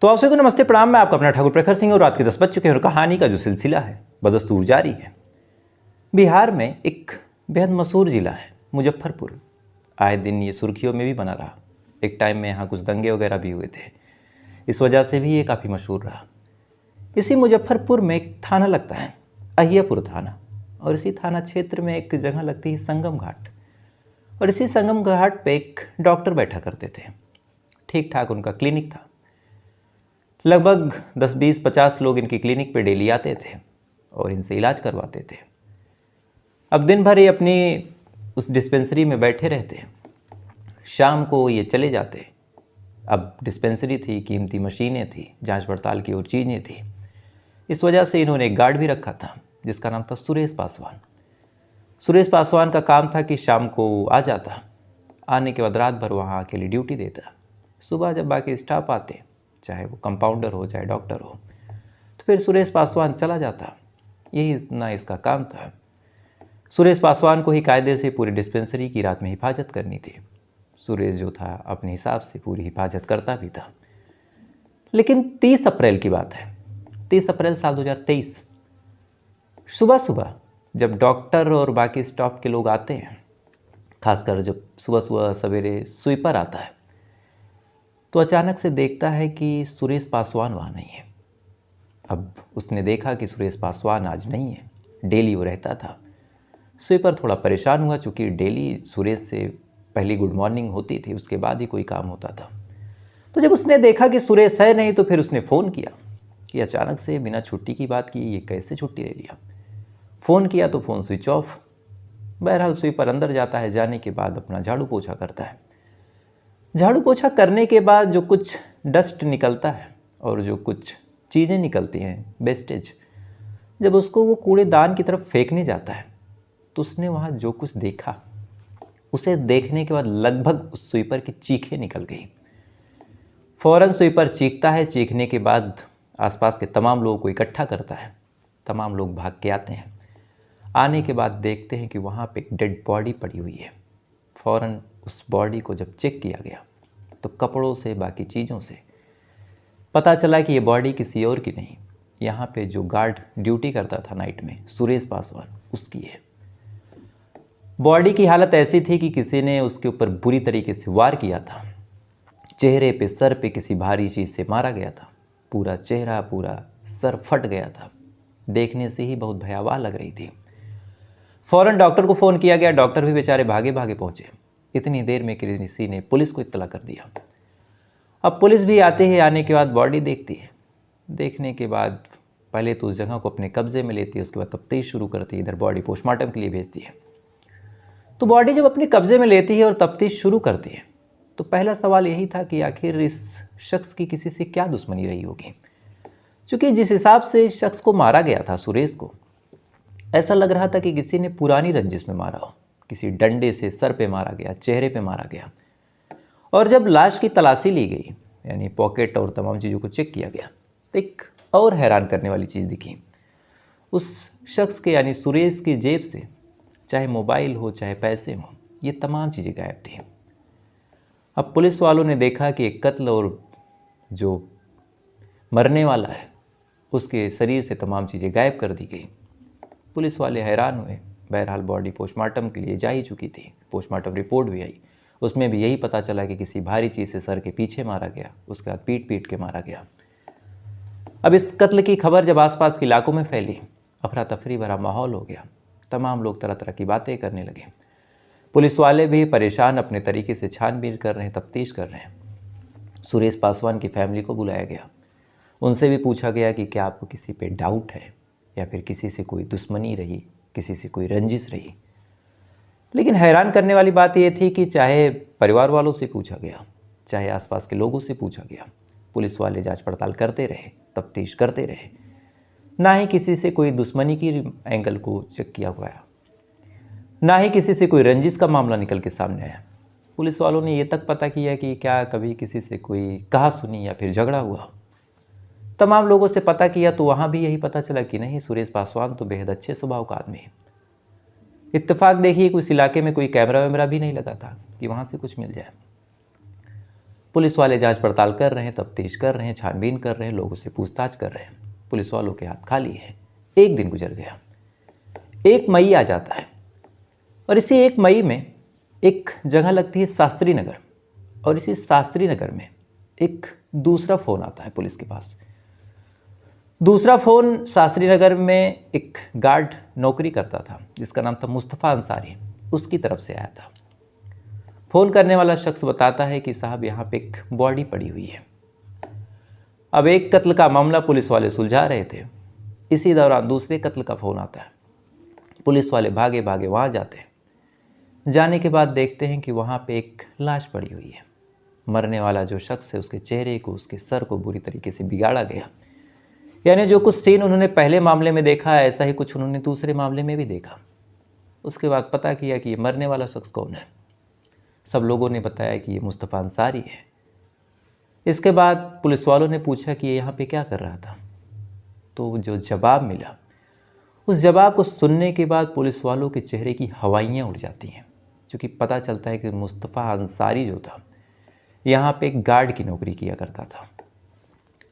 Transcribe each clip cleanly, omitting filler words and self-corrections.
तो आप सभी को नमस्ते प्रणाम। मैं आपका अपना ठाकुर प्रखर सिंह और रात के 10 बज चुके हैं और कहानी का जो सिलसिला है बदस्तूर जारी है। बिहार में एक बेहद मशहूर जिला है मुजफ्फरपुर। आए दिन ये सुर्खियों में भी बना रहा। एक टाइम में यहाँ कुछ दंगे वगैरह भी हुए थे, इस वजह से भी ये काफ़ी मशहूर रहा। इसी मुजफ्फरपुर में एक थाना लगता है, अहियापुर थाना, और इसी थाना क्षेत्र में एक जगह लगती है संगम घाट। और इसी संगम घाट पे एक डॉक्टर बैठा करते थे। ठीक ठाक उनका क्लिनिक था। लगभग 10, 20, 50 लोग इनकी क्लिनिक पे डेली आते थे और इनसे इलाज करवाते थे। अब दिन भर ये अपनी उस डिस्पेंसरी में बैठे रहते। शाम को ये चले जाते। अब डिस्पेंसरी थी, कीमती मशीनें थी, जांच पड़ताल की और चीज़ें थी। इस वजह से इन्होंने एक गार्ड भी रखा था जिसका नाम था सुरेश पासवान। सुरेश पासवान का काम था कि शाम को आ जाता, आने के बाद रात भर वहाँ अकेली ड्यूटी देता। सुबह जब बाकी स्टाफ आते, चाहे वो कंपाउंडर हो चाहे डॉक्टर हो, तो फिर सुरेश पासवान चला जाता। यही इतना इसका काम था। सुरेश पासवान को ही कायदे से पूरी डिस्पेंसरी की रात में हिफाजत करनी थी। सुरेश जो था अपने हिसाब से पूरी हिफाजत करता भी था। लेकिन 30 अप्रैल की बात है, 30 अप्रैल साल 2023, सुबह सुबह जब डॉक्टर और बाकी स्टाफ के लोग आते हैं, खासकर जब सुबह सुबह सवेरे स्वीपर आता है, तो अचानक से देखता है कि सुरेश पासवान वहाँ नहीं है। अब उसने देखा कि सुरेश पासवान आज नहीं है। डेली वो रहता था। स्वीपर थोड़ा परेशान हुआ, चूँकि डेली सुरेश से पहली गुड मॉर्निंग होती थी, उसके बाद ही कोई काम होता था। तो जब उसने देखा कि सुरेश है नहीं, तो फिर उसने फ़ोन किया कि अचानक से बिना छुट्टी की बात की ये कैसे छुट्टी ले लिया। फ़ोन किया तो फ़ोन स्विच ऑफ। बहरहाल स्वीपर अंदर जाता है। जाने के बाद अपना झाड़ू पोछा करता है। झाड़ू पोछा करने के बाद जो कुछ डस्ट निकलता है और जो कुछ चीज़ें निकलती हैं, वेस्टेज, जब उसको वो कूड़ेदान की तरफ फेंकने जाता है, तो उसने वहाँ जो कुछ देखा, उसे देखने के बाद लगभग उस स्वीपर की चीखें निकल गई। फ़ौरन स्वीपर चीखता है। चीखने के बाद आसपास के तमाम लोगों को इकट्ठा करता है। तमाम लोग भाग के आते हैं। आने के बाद देखते हैं कि वहाँ पे एक डेड बॉडी पड़ी हुई है। फ़ौरन उस बॉडी को जब चेक किया गया तो कपड़ों से, बाकी चीज़ों से पता चला कि ये बॉडी किसी और की नहीं, यहाँ पे जो गार्ड ड्यूटी करता था नाइट में, सुरेश पासवान, उसकी है। बॉडी की हालत ऐसी थी कि किसी ने उसके ऊपर बुरी तरीके से वार किया था। चेहरे पे, सर पे किसी भारी चीज़ से मारा गया था। पूरा चेहरा, पूरा सर फट गया था। देखने से ही बहुत भयावह लग रही थी। फ़ौरन डॉक्टर को फ़ोन किया गया। डॉक्टर भी बेचारे भागे भागे पहुँचे। इतनी देर में किसी ने पुलिस को इत्तला कर दिया। अब पुलिस भी आती है। आने के बाद बॉडी देखती है। देखने के बाद पहले तो उस जगह को अपने कब्जे में लेती है, उसके बाद तफ्तीश शुरू करती है। इधर बॉडी पोस्टमार्टम के लिए भेजती है। तो बॉडी जब अपने कब्जे में लेती है और तफ्तीश शुरू करती है, तो पहला सवाल यही था कि आखिर इस शख्स की किसी से क्या दुश्मनी रही होगी। चूँकि जिस हिसाब से इस शख्स को मारा गया था, सुरेश को, ऐसा लग रहा था कि किसी ने पुरानी रंजिश में मारा हो। किसी डंडे से सर पे मारा गया, चेहरे पे मारा गया। और जब लाश की तलाशी ली गई, यानी पॉकेट और तमाम चीज़ों को चेक किया गया, तो एक और हैरान करने वाली चीज़ दिखी। उस शख्स के, यानी सुरेश की जेब से चाहे मोबाइल हो चाहे पैसे हों, ये तमाम चीज़ें गायब थी। अब पुलिस वालों ने देखा कि एक कत्ल और जो मरने वाला है उसके शरीर से तमाम चीज़ें गायब कर दी गई। पुलिस वाले हैरान हुए। बहरहाल बॉडी पोस्टमार्टम के लिए जा ही चुकी थी। पोस्टमार्टम रिपोर्ट भी आई। उसमें भी यही पता चला कि किसी भारी चीज़ से सर के पीछे मारा गया, उसके बाद पीट पीट के मारा गया। अब इस कत्ल की खबर जब आसपास के इलाकों में फैली, अफरा तफरी भरा माहौल हो गया। तमाम लोग तरह तरह की बातें करने लगे। पुलिस वाले भी परेशान अपने तरीके से छानबीन कर रहे हैं, तफ्तीश कर रहे हैं। सुरेश पासवान की फैमिली को बुलाया गया। उनसे भी पूछा गया कि क्या आपको किसी पे डाउट है या फिर किसी से कोई दुश्मनी रही, किसी से कोई रंजिश रही। लेकिन हैरान करने वाली बात यह थी कि चाहे परिवार वालों से पूछा गया, चाहे आसपास के लोगों से पूछा गया, पुलिस वाले जांच पड़ताल करते रहे, तफ्तीश करते रहे। ना ही किसी से कोई दुश्मनी की एंगल को चेक किया हुआ है, ना ही किसी से कोई रंजिश का मामला निकल के सामने आया। पुलिस वालों ने ये तक पता किया कि क्या कभी किसी से कोई कहा सुनी या फिर झगड़ा हुआ। तमाम लोगों से पता किया तो वहाँ भी यही पता चला कि नहीं, सुरेश पासवान तो बेहद अच्छे स्वभाव का आदमी है। इत्तेफाक देखिए कि उस इलाके में कोई कैमरा वैमरा भी नहीं लगा था कि वहाँ से कुछ मिल जाए। पुलिस वाले जांच पड़ताल कर रहे हैं, तफ्तीश कर रहे हैं, छानबीन कर रहे हैं, लोगों से पूछताछ कर रहे हैं। पुलिस वालों के हाथ खाली हैं। एक दिन गुजर गया, 1 मई आ जाता है और इसी 1 मई में एक जगह लगती है शास्त्री नगर, और इसी शास्त्री नगर में एक दूसरा फ़ोन आता है पुलिस के पास। दूसरा फ़ोन शास्त्री नगर में एक गार्ड नौकरी करता था जिसका नाम था मुस्तफ़ा अंसारी, उसकी तरफ से आया था। फ़ोन करने वाला शख्स बताता है कि साहब यहाँ पे एक बॉडी पड़ी हुई है। अब एक कत्ल का मामला पुलिस वाले सुलझा रहे थे, इसी दौरान दूसरे कत्ल का फ़ोन आता है। पुलिस वाले भागे भागे वहाँ जाते हैं। जाने के बाद देखते हैं कि वहाँ पे एक लाश पड़ी हुई है। मरने वाला जो शख्स है उसके चेहरे को, उसके सर को बुरी तरीके से बिगाड़ा गया। यानी जो कुछ सीन उन्होंने पहले मामले में देखा ऐसा ही कुछ उन्होंने दूसरे मामले में भी देखा। उसके बाद पता किया कि ये मरने वाला शख्स कौन है। सब लोगों ने बताया कि ये मुस्तफ़ा अंसारी है। इसके बाद पुलिस वालों ने पूछा कि ये यहाँ पे क्या कर रहा था, तो जो जवाब मिला, उस जवाब को सुनने के बाद पुलिस वालों के चेहरे की हवाइयाँ उड़ जाती हैं, क्योंकि पता चलता है कि मुस्तफ़ा अंसारी जो था यहाँ पे एक गार्ड की नौकरी किया करता था।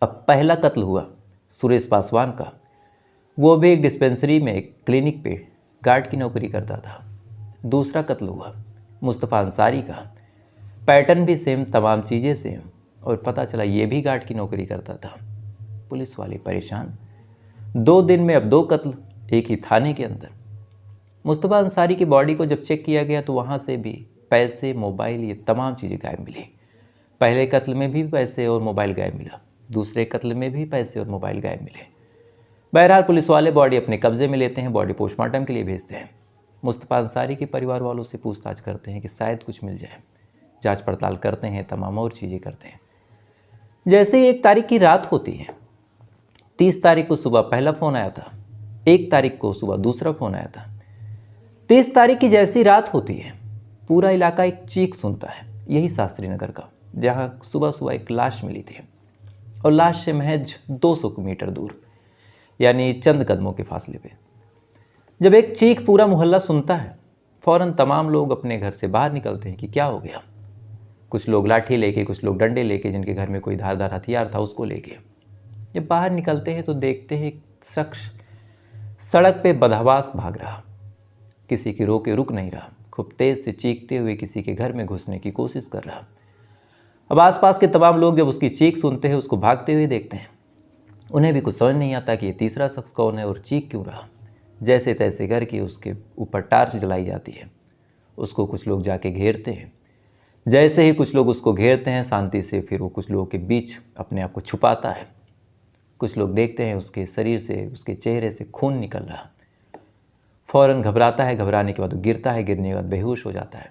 अब पहला कत्ल हुआ सुरेश पासवान का, वो भी एक डिस्पेंसरी में एक क्लिनिक पे गार्ड की नौकरी करता था। दूसरा कत्ल हुआ मुस्तफ़ा अंसारी का, पैटर्न भी सेम, तमाम चीज़ें सेम, और पता चला ये भी गार्ड की नौकरी करता था। पुलिस वाले परेशान। 2 दिन में अब 2 कत्ल एक ही थाने के अंदर। मुस्तफ़ा अंसारी की बॉडी को जब चेक किया गया तो वहाँ से भी पैसे, मोबाइल, ये तमाम चीज़ें गायब मिली। पहले कत्ल में भी पैसे और मोबाइल गायब मिला, दूसरे कत्ल में भी पैसे और मोबाइल गायब मिले। बहरहाल पुलिस वाले बॉडी अपने कब्जे में लेते हैं, बॉडी पोस्टमार्टम के लिए भेजते हैं। मुस्तफ़ा अंसारी के परिवार वालों से पूछताछ करते हैं कि शायद कुछ मिल जाए। जांच पड़ताल करते हैं, तमाम और चीज़ें करते हैं। जैसे ही 1 तारीख की रात होती है, 30 तारीख को सुबह पहला फ़ोन आया था, 1 तारीख को सुबह दूसरा फ़ोन आया था। 30 तारीख की जैसी रात होती है, पूरा इलाका एक चीख सुनता है, यही शास्त्री नगर का, जहाँ सुबह सुबह एक लाश मिली थी, और लाश से महज 200 मीटर दूर, यानी चंद कदमों के फासले पे। जब एक चीख पूरा मोहल्ला सुनता है, फ़ौरन तमाम लोग अपने घर से बाहर निकलते हैं कि क्या हो गया। कुछ लोग लाठी लेके, कुछ लोग डंडे लेके, जिनके घर में कोई धारदार हथियार था उसको लेके। जब बाहर निकलते हैं तो देखते हैं एक शख्स सड़क पे बदहवास भाग रहा, किसी की रोके रुक नहीं रहा, खूब तेज़ से चीखते हुए किसी के घर में घुसने की कोशिश कर रहा। अब आसपास के तमाम लोग जब उसकी चीख सुनते हैं, उसको भागते हुए देखते हैं। उन्हें भी कुछ समझ नहीं आता कि ये तीसरा शख्स कौन है और चीख क्यों रहा। जैसे तैसे करके उसके ऊपर टार्च जलाई जाती है, उसको कुछ लोग जाके घेरते हैं। जैसे ही कुछ लोग उसको घेरते हैं, शांति से फिर वो कुछ लोगों के बीच अपने आप को छुपाता है। कुछ लोग देखते हैं उसके शरीर से, उसके चेहरे से खून निकल रहा। फ़ौरन घबराता है, घबराने के बाद वो गिरता है, गिरने के बाद बेहोश हो जाता है।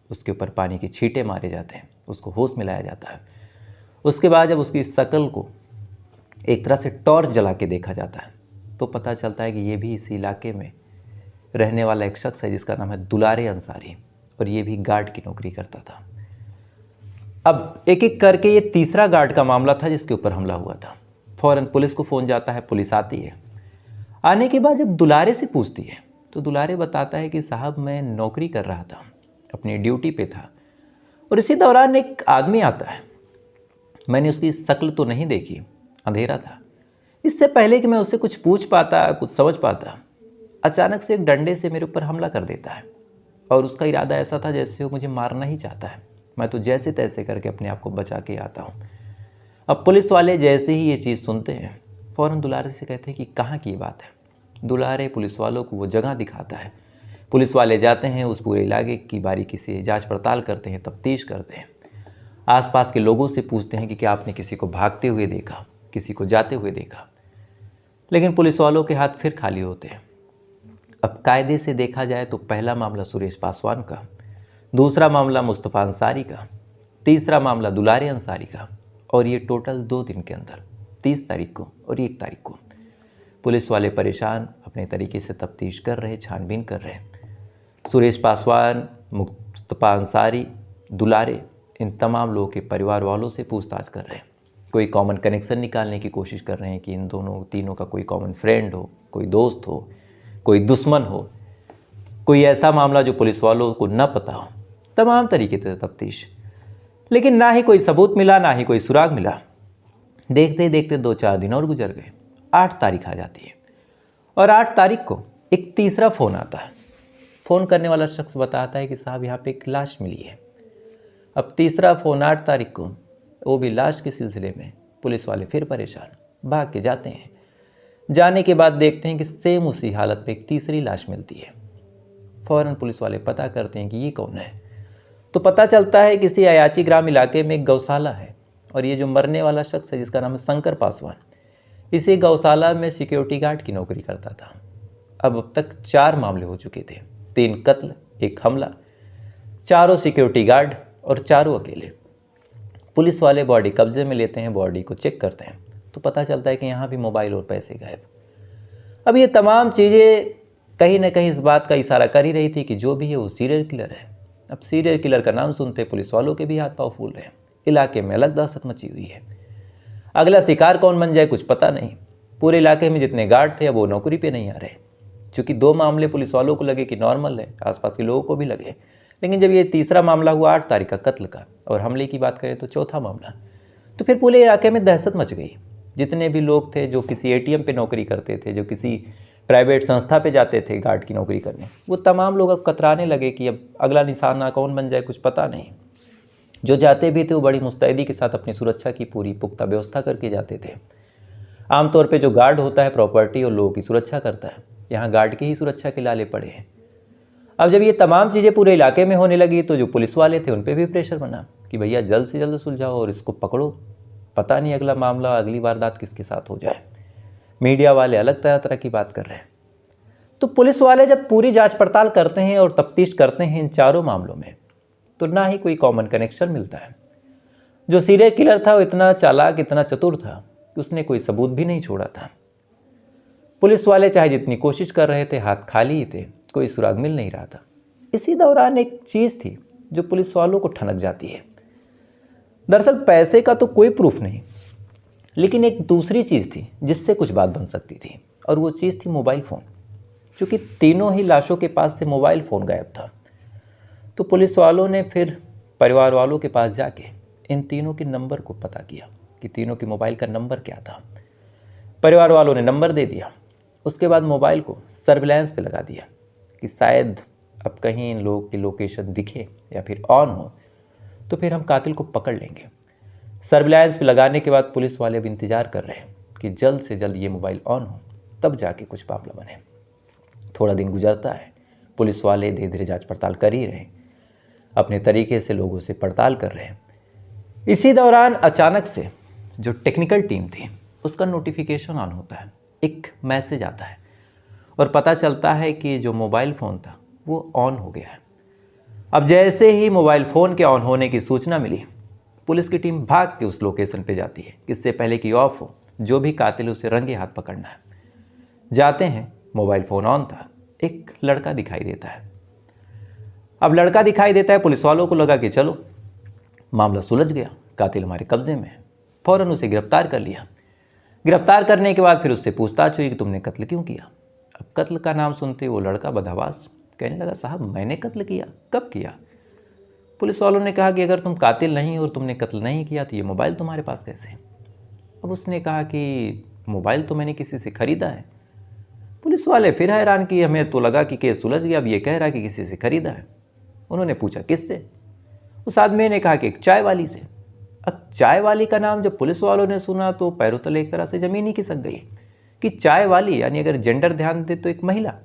उसके ऊपर पानी के छींटे मारे जाते हैं, उसको होश में लाया जाता है। उसके बाद जब उसकी शक्ल को एक तरह से टॉर्च जला के देखा जाता है तो पता चलता है कि ये भी इसी इलाके में रहने वाला एक शख्स है जिसका नाम है दुलारे अंसारी, और ये भी गार्ड की नौकरी करता था। अब एक एक करके ये तीसरा गार्ड का मामला था जिसके ऊपर हमला हुआ था। फ़ौरन पुलिस को फ़ोन जाता है, पुलिस आती है। आने के बाद जब दुलारे से पूछती है तो दुलारे बताता है कि साहब मैं नौकरी कर रहा था, अपनी ड्यूटी पे था, और इसी दौरान एक आदमी आता है। मैंने उसकी शक्ल तो नहीं देखी, अंधेरा था। इससे पहले कि मैं उससे कुछ पूछ पाता, कुछ समझ पाता, अचानक से एक डंडे से मेरे ऊपर हमला कर देता है, और उसका इरादा ऐसा था जैसे वो मुझे मारना ही चाहता है। मैं तो जैसे तैसे करके अपने आप को बचा के आता हूँ। अब पुलिस वाले जैसे ही ये चीज़ सुनते हैं, फ़ौरन दुलारे से कहते हैं कि कहाँ की बात है। दुलारे पुलिस वालों को वो जगह दिखाता है। पुलिस वाले जाते हैं, उस पूरे इलाके की बारीकी से जांच पड़ताल करते हैं, तफ्तीश करते हैं। आसपास के लोगों से पूछते हैं कि क्या आपने किसी को भागते हुए देखा, किसी को जाते हुए देखा, लेकिन पुलिस वालों के हाथ फिर खाली होते हैं। अब कायदे से देखा जाए तो पहला मामला सुरेश पासवान का, दूसरा मामला मुस्तफ़ा अंसारी का, तीसरा मामला दुलारे अंसारी का, और ये टोटल 2 दिन के अंदर 30 तारीख को और 1 तारीख को। पुलिस वाले परेशान अपने तरीके से तफ्तीश कर रहे हैं, छानबीन कर रहे हैं। सुरेश पासवान, मुस्तफ़ा अंसारी, दुलारे, इन तमाम लोगों के परिवार वालों से पूछताछ कर रहे हैं। कोई कॉमन कनेक्शन निकालने की कोशिश कर रहे हैं कि इन दोनों तीनों का कोई कॉमन फ्रेंड हो, कोई दोस्त हो, कोई दुश्मन हो, कोई ऐसा मामला जो पुलिस वालों को न पता हो। तमाम तरीके से तफ्तीश, लेकिन ना ही कोई सबूत मिला, ना ही कोई सुराग मिला। देखते ही देखते 2-4 दिन और गुजर गए। 8 तारीख आ जाती है और 8 तारीख को एक तीसरा फ़ोन आता है। फ़ोन करने वाला शख्स बताता है कि साहब यहाँ पे एक लाश मिली है। अब तीसरा फ़ोन 8 तारीख को, वो भी लाश के सिलसिले में। पुलिस वाले फिर परेशान, भाग के जाते हैं। जाने के बाद देखते हैं कि सेम उसी हालत में एक तीसरी लाश मिलती है। फ़ौरन पुलिस वाले पता करते हैं कि ये कौन है। तो पता चलता है किसी अयाची ग्राम इलाके में एक गौशाला है और ये जो मरने वाला शख्स है जिसका नाम है शंकर पासवान, इसी गौशाला में सिक्योरिटी गार्ड की नौकरी करता था। अब तक 4 मामले हो चुके थे, 3 कत्ल, 1 हमला, चारों सिक्योरिटी गार्ड और चारों अकेले। पुलिस वाले बॉडी कब्जे में लेते हैं, बॉडी को चेक करते हैं तो पता चलता है कि यहाँ भी मोबाइल और पैसे गायब। अब ये तमाम चीज़ें कहीं ना कहीं इस बात का इशारा कर ही रही थी कि जो भी है वो सीरियल किलर है। अब सीरियल किलर का नाम सुनते पुलिस वालों के भी हाथ पाँव फूल रहे हैं। इलाके में अलग दहशत मची हुई है। अगला शिकार कौन बन जाए कुछ पता नहीं। पूरे इलाके में जितने गार्ड थे अब वो नौकरी पे नहीं आ रहे। चूँकि 2 मामले पुलिस वालों को लगे कि नॉर्मल है, आसपास के लोगों को भी लगे, लेकिन जब ये तीसरा मामला हुआ 8 तारीख का कत्ल का और हमले की बात करें तो चौथा मामला, तो फिर पूरे इलाके में दहशत मच गई। जितने भी लोग थे जो किसी ATM पे नौकरी करते थे, जो किसी प्राइवेट संस्था पे जाते थे गार्ड की नौकरी करने, वो तमाम लोग अब कतराने लगे कि अब अगला निशाना कौन बन जाए कुछ पता नहीं। जो जाते भी थे वो बड़ी मुस्तैदी के साथ अपनी सुरक्षा की पूरी पुख्ता व्यवस्था करके जाते थे। आमतौर पे जो गार्ड होता है प्रॉपर्टी और लोगों की सुरक्षा करता है, यहाँ गार्ड की ही सुरक्षा के लाले पड़े हैं। अब जब ये तमाम चीज़ें पूरे इलाके में होने लगी तो जो पुलिस वाले थे उन पर भी प्रेशर बना कि भैया जल्द से जल्द सुलझाओ और इसको पकड़ो, पता नहीं अगला मामला, अगली वारदात किसके साथ हो जाए। मीडिया वाले अलग तरह तरह की बात कर रहे हैं। तो पुलिस वाले जब पूरी जांच पड़ताल करते हैं और तफ्तीश करते हैं इन चारों मामलों में, तो ना ही कोई कॉमन कनेक्शन मिलता है। जो सीरियल किलर था वो इतना चालाक, इतना चतुर था कि उसने कोई सबूत भी नहीं छोड़ा था। पुलिस वाले चाहे जितनी कोशिश कर रहे थे, हाथ खाली ही थे, कोई सुराग मिल नहीं रहा था। इसी दौरान एक चीज़ थी जो पुलिस वालों को ठनक जाती है। दरअसल पैसे का तो कोई प्रूफ नहीं, लेकिन एक दूसरी चीज़ थी जिससे कुछ बात बन सकती थी, और वो चीज़ थी मोबाइल फ़ोन। चूँकि तीनों ही लाशों के पास से मोबाइल फ़ोन गायब था, तो पुलिस वालों ने फिर परिवार वालों के पास जाके इन तीनों के नंबर को पता किया कि तीनों के मोबाइल का नंबर क्या था। परिवार वालों ने नंबर दे दिया। उसके बाद मोबाइल को सर्विलांस पे लगा दिया कि शायद अब कहीं इन लोगों की लोकेशन दिखे या फिर ऑन हो तो फिर हम कातिल को पकड़ लेंगे। सर्विलांस पे लगाने के बाद पुलिस वाले अब इंतज़ार कर रहे हैं कि जल्द से जल्द ये मोबाइल ऑन हो, तब जाके कुछ मामला बने। थोड़ा दिन गुजरता है, पुलिस वाले धीरे धीरे जांच पड़ताल कर ही रहे हैं, अपने तरीके से लोगों से पड़ताल कर रहे हैं। इसी दौरान अचानक से जो टेक्निकल टीम थी उसका नोटिफिकेशन ऑन होता है, एक मैसेज आता है और पता चलता है कि जो मोबाइल फ़ोन था वो ऑन हो गया है। अब जैसे ही मोबाइल फ़ोन के ऑन होने की सूचना मिली, पुलिस की टीम भाग के उस लोकेशन पे जाती है कि इससे पहले कि ऑफ हो, जो भी कातिल उसे रंगे हाथ पकड़ना है। जाते हैं, मोबाइल फ़ोन ऑन था, एक लड़का दिखाई देता है। अब लड़का दिखाई देता है, पुलिस वालों को लगा कि चलो मामला सुलझ गया, कातिल हमारे कब्जे में है। फ़ौरन उसे गिरफ्तार कर लिया। गिरफ्तार करने के बाद फिर उससे पूछताछ हुई कि तुमने कत्ल क्यों किया। अब कत्ल का नाम सुनते वो लड़का बदहवास कहने लगा, साहब मैंने कत्ल किया, कब किया। पुलिस वालों ने कहा कि अगर तुम कातिल नहीं और तुमने कत्ल नहीं किया तो ये मोबाइल तुम्हारे पास कैसे। अब उसने कहा कि मोबाइल तो मैंने किसी से ख़रीदा है। पुलिस वाले फिर हैरान कि हमें तो लगा कि केस सुलझ गया, अब ये कह रहा है कि किसी से ख़रीदा है। उन्होंने पूछा किससे। उस आदमी ने कहा कि एक चाय वाली से। अब चाय वाली का नाम जब पुलिस वालों ने सुना तो पैरों तले एक तरह से ज़मीन ही खिसक गई कि चाय वाली, यानी अगर जेंडर ध्यान दे तो एक महिला।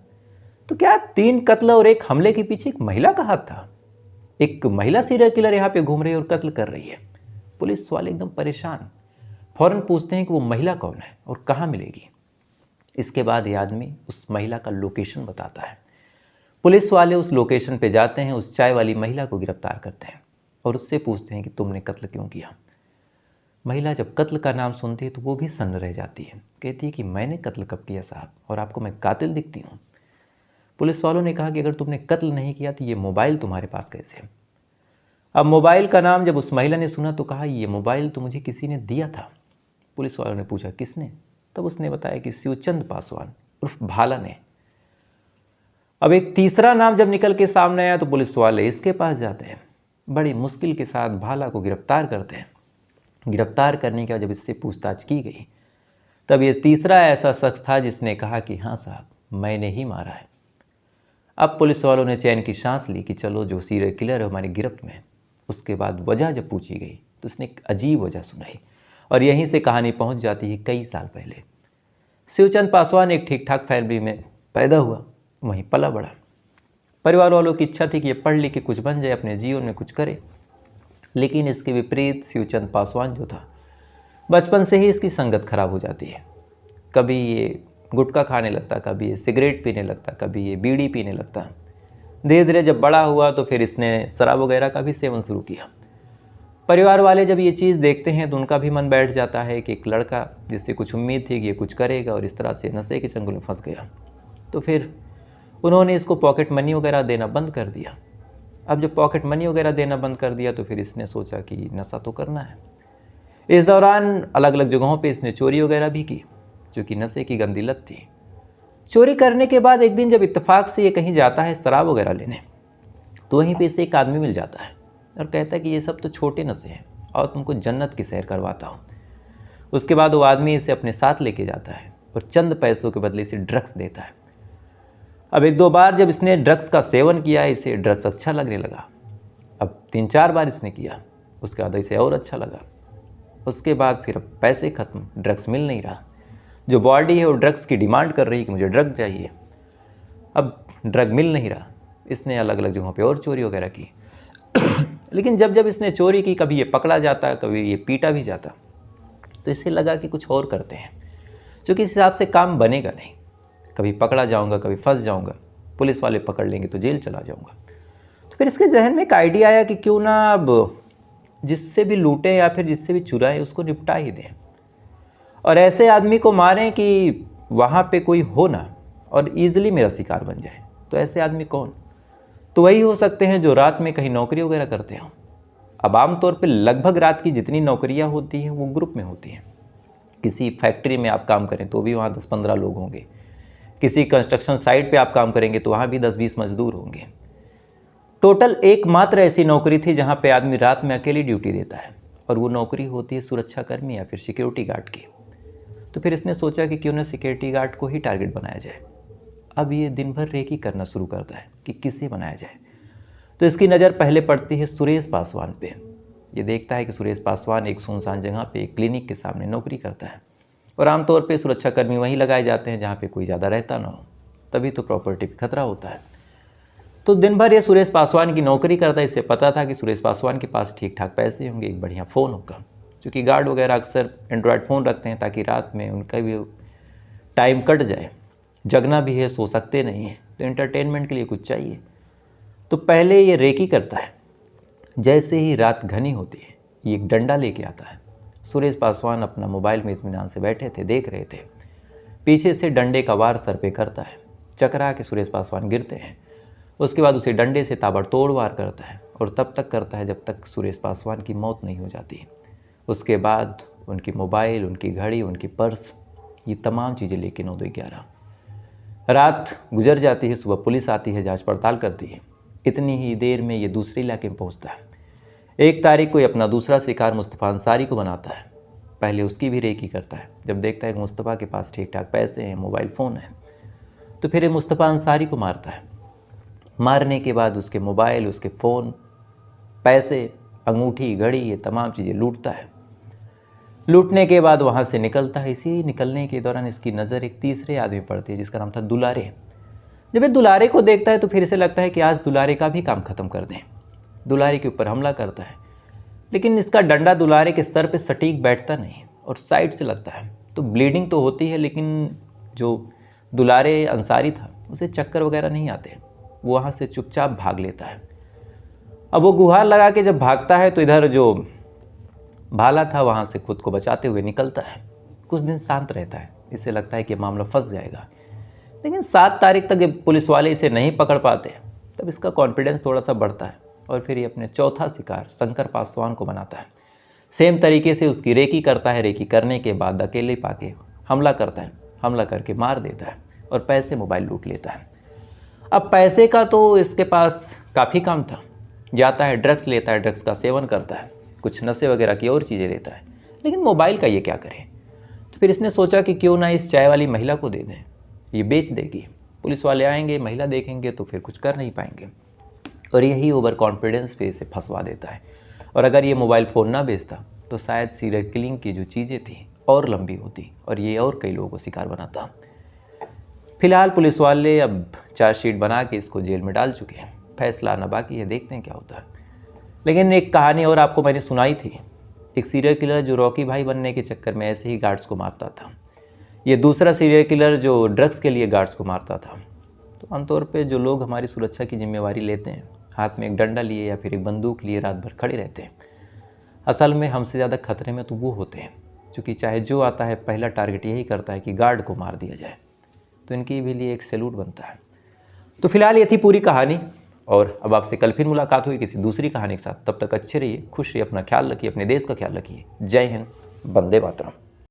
तो क्या 3 कत्ल और 1 हमले के पीछे एक महिला का हाथ था। एक महिला सीरियल किलर यहाँ पे घूम रही है और कत्ल कर रही है। पुलिस वाले एकदम परेशान, फ़ौरन पूछते हैं कि वो महिला कौन है और कहाँ मिलेगी। इसके बाद ये आदमी उस महिला का लोकेशन बताता है। पुलिस वाले उस लोकेशन पे जाते हैं, उस चाय वाली महिला को गिरफ्तार करते हैं और उससे पूछते हैं कि तुमने कत्ल क्यों किया। महिला जब कत्ल का नाम सुनती है तो वो भी सन्न रह जाती है, कहती है कि मैंने कत्ल कब किया साहब, और आपको मैं कातिल दिखती हूँ। पुलिस वालों ने कहा कि अगर तुमने कत्ल नहीं किया तो ये मोबाइल तुम्हारे पास कैसे। अब मोबाइल का नाम जब उस महिला ने सुना तो कहा ये मोबाइल तो मुझे किसी ने दिया था। पुलिस वालों ने पूछा किसने, तब उसने बताया कि शिवचंद पासवान उर्फ भाला ने। अब एक तीसरा नाम जब निकल के सामने आया तो पुलिस वाले इसके पास जाते हैं। बड़ी मुश्किल के साथ भाला को गिरफ्तार करते हैं। गिरफ्तार करने के बाद जब इससे पूछताछ की गई तब ये तीसरा ऐसा शख्स था जिसने कहा कि हाँ साहब मैंने ही मारा है। अब पुलिस वालों ने चैन की सांस ली कि चलो जो सीरियल किलर है हमारी गिरफ्त में। उसके बाद वजह जब पूछी गई तो उसने एक अजीब वजह सुनाई और यहीं से कहानी पहुंच जाती है कई साल पहले। शिवचंद पासवान एक ठीक ठाक फैमिली में पैदा हुआ, वहीं पला बढ़ा। परिवार वालों की इच्छा थी कि ये पढ़ लिख के कुछ बन जाए, अपने जीवन में कुछ करे। लेकिन इसके विपरीत शिवचंद पासवान जो था, बचपन से ही इसकी संगत खराब हो जाती है। कभी ये गुटखा खाने लगता, कभी ये सिगरेट पीने लगता, कभी ये बीड़ी पीने लगता। धीरे धीरे जब बड़ा हुआ तो फिर इसने शराब वगैरह का भी सेवन शुरू किया। परिवार वाले जब ये चीज़ देखते हैं तो उनका भी मन बैठ जाता है कि एक लड़का जिससे कुछ उम्मीद थी कि ये कुछ करेगा और इस तरह से नशे के चंगुल में फंस गया। तो फिर उन्होंने इसको पॉकेट मनी वगैरह देना बंद कर दिया। अब जब पॉकेट मनी वगैरह देना बंद कर दिया तो फिर इसने सोचा कि नशा तो करना है। इस दौरान अलग अलग जगहों पे इसने चोरी वगैरह भी की, जो कि नशे की गंदी लत थी। चोरी करने के बाद एक दिन जब इत्तेफाक से ये कहीं जाता है शराब वगैरह लेने, तो वहीं पे इसे एक आदमी मिल जाता है और कहता है कि ये सब तो छोटे नशे हैं और तुमको जन्नत की सैर करवाता हूँ। उसके बाद वो आदमी इसे अपने साथ लेके जाता है और चंद पैसों के बदले इसे ड्रग्स देता है। अब एक दो बार जब इसने ड्रग्स का सेवन किया, इसे ड्रग्स अच्छा लगने लगा। अब 3-4 बार इसने किया, उसके बाद इसे और अच्छा लगा। उसके बाद फिर अब पैसे ख़त्म, ड्रग्स मिल नहीं रहा। जो बॉडी है वो ड्रग्स की डिमांड कर रही है कि मुझे ड्रग चाहिए। अब ड्रग मिल नहीं रहा, इसने अलग अलग जगहों पे और चोरी वगैरह की। लेकिन जब जब इसने चोरी की, कभी ये पकड़ा जाता, कभी ये पीटा भी जाता, तो इसे लगा कि कुछ और करते हैं, क्योंकि इस हिसाब से काम बनेगा नहीं। कभी पकड़ा जाऊंगा, कभी फंस जाऊंगा, पुलिस वाले पकड़ लेंगे तो जेल चला जाऊंगा। तो फिर इसके जहन में एक आइडिया आया कि क्यों ना अब जिससे भी लूटें या फिर जिससे भी चुराएं उसको निपटा ही दें, और ऐसे आदमी को मारें कि वहाँ पे कोई हो ना और ईजिली मेरा शिकार बन जाए। तो ऐसे आदमी कौन? तो वही हो सकते हैं जो रात में कहीं नौकरी वगैरह करते हों। अब आमतौर पे लगभग रात की जितनी नौकरियां होती हैं वो ग्रुप में होती हैं। किसी फैक्ट्री में आप काम करें तो भी वहाँ 10-15 लोग होंगे। किसी कंस्ट्रक्शन साइट पे आप काम करेंगे तो वहाँ भी 10-20 मजदूर होंगे। टोटल एकमात्र ऐसी नौकरी थी जहाँ पे आदमी रात में अकेली ड्यूटी देता है, और वो नौकरी होती है सुरक्षाकर्मी या फिर सिक्योरिटी गार्ड की। तो फिर इसने सोचा कि क्यों ना सिक्योरिटी गार्ड को ही टारगेट बनाया जाए। अब ये दिन भर रेकी करना शुरू करता है कि किसे बनाया जाए। तो इसकी नज़र पहले पड़ती है सुरेश पासवान पे। ये देखता है कि सुरेश पासवान एक सुनसान जगह पे एक क्लिनिक के सामने नौकरी करता है, और आमतौर पे सुरक्षाकर्मी वहीं लगाए जाते हैं जहाँ पे कोई ज़्यादा रहता ना हो, तभी तो प्रॉपर्टी पे खतरा होता है। तो दिन भर ये सुरेश पासवान की नौकरी करता है। इससे पता था कि सुरेश पासवान के पास ठीक ठाक पैसे होंगे, एक बढ़िया फ़ोन होगा, क्योंकि गार्ड वगैरह अक्सर एंड्रॉयड फ़ोन रखते हैं ताकि रात में उनका भी टाइम कट जाए। जगना भी है, सो सकते नहीं हैं, तो एंटरटेनमेंट के लिए कुछ चाहिए। तो पहले ये रेकी करता है। जैसे ही रात घनी होती है ये एक डंडा लेके आता है। सुरेश पासवान अपना मोबाइल में इत्मीनान से बैठे थे, देख रहे थे। पीछे से डंडे का वार सर पे करता है, चकरा के सुरेश पासवान गिरते हैं। उसके बाद उसे डंडे से ताबड़तोड़ वार करता है, और तब तक करता है जब तक सुरेश पासवान की मौत नहीं हो जाती। उसके बाद उनकी मोबाइल, उनकी घड़ी, उनकी पर्स, ये तमाम चीज़ें लेके 9-11 रात गुजर जाती है। सुबह पुलिस आती है, जांच पड़ताल करती है। इतनी ही देर में ये दूसरे इलाके में पहुंचता है। 1 तारीख को ये अपना दूसरा शिकार मुस्तफ़ा अंसारी को बनाता है। पहले उसकी भी रेकी करता है। जब देखता है कि मुस्तफ़ा के पास ठीक ठाक पैसे हैं, मोबाइल फ़ोन है, तो फिर ये मुस्तफ़ा अंसारी को मारता है। मारने के बाद उसके मोबाइल, उसके फ़ोन, पैसे, अंगूठी, घड़ी, ये तमाम चीज़ें लूटता है। लूटने के बाद वहाँ से निकलता है। इसी निकलने के दौरान इसकी नज़र एक तीसरे आदमी पड़ती है जिसका नाम था दुलारे। जब ये दुलारे को देखता है तो फिर इसे लगता है कि आज दुलारे का भी काम ख़त्म कर दें। दुलारे के ऊपर हमला करता है, लेकिन इसका डंडा दुलारे के सर पे सटीक बैठता नहीं और साइड से लगता है। तो ब्लीडिंग तो होती है, लेकिन जो दुलारे अंसारी था उसे चक्कर वगैरह नहीं आते। वो वहाँ से चुपचाप भाग लेता है। अब वो गुहार लगा के जब भागता है तो इधर जो भाला था वहाँ से खुद को बचाते हुए निकलता है। कुछ दिन शांत रहता है, इसे लगता है कि मामला फंस जाएगा। लेकिन 7 तारीख तक जब पुलिस वाले इसे नहीं पकड़ पाते तब इसका कॉन्फिडेंस थोड़ा सा बढ़ता है, और फिर ये अपने चौथा शिकार शंकर पासवान को बनाता है। सेम तरीके से उसकी रेकी करता है। रेकी करने के बाद अकेले पाके हमला करता है। हमला करके मार देता है और पैसे, मोबाइल लूट लेता है। अब पैसे का तो इसके पास काफ़ी काम था, जाता है, ड्रग्स लेता है, ड्रग्स का सेवन करता है, कुछ नशे वगैरह की और चीज़ें लेता है, लेकिन मोबाइल का ये क्या करे। तो फिर इसने सोचा कि क्यों ना इस चाय वाली महिला को दे दें, ये बेच देगी, पुलिस वाले आएंगे, महिला देखेंगे तो फिर कुछ कर नहीं पाएंगे। और यही ओवर कॉन्फिडेंस पे इसे फंसवा देता है। और अगर ये मोबाइल फ़ोन ना बेचता तो शायद सीरियल किलिंग की जो चीज़ें थी और लंबी होती और ये और कई लोगों को शिकार बनाता। फिलहाल पुलिस वाले अब चार्जशीट बना के इसको जेल में डाल चुके हैं, फैसला आना बाकी है, देखते हैं क्या होता है। लेकिन एक कहानी और आपको मैंने सुनाई थी, एक सीरियल किलर जो रॉकी भाई बनने के चक्कर में ऐसे ही गार्ड्स को मारता था। ये दूसरा सीरियल किलर जो ड्रग्स के लिए गार्ड्स को मारता था। तो आमतौर पे जो लोग हमारी सुरक्षा की जिम्मेवारी लेते हैं, हाथ में एक डंडा लिए या फिर एक बंदूक लिए रात भर खड़े रहते हैं, असल में हमसे ज़्यादा खतरे में तो वो होते हैं, क्योंकि चाहे जो आता है पहला टारगेट यही करता है कि गार्ड को मार दिया जाए। तो इनके भी लिए एक सैल्यूट बनता है। तो फिलहाल ये थी पूरी कहानी, और अब आपसे कल फिर मुलाकात हुई किसी दूसरी कहानी के साथ। तब तक अच्छे रहिए, खुश रहिए, अपना ख्याल रखिए, अपने देश का ख्याल रखिए। जय हिंद, वंदे मातरम।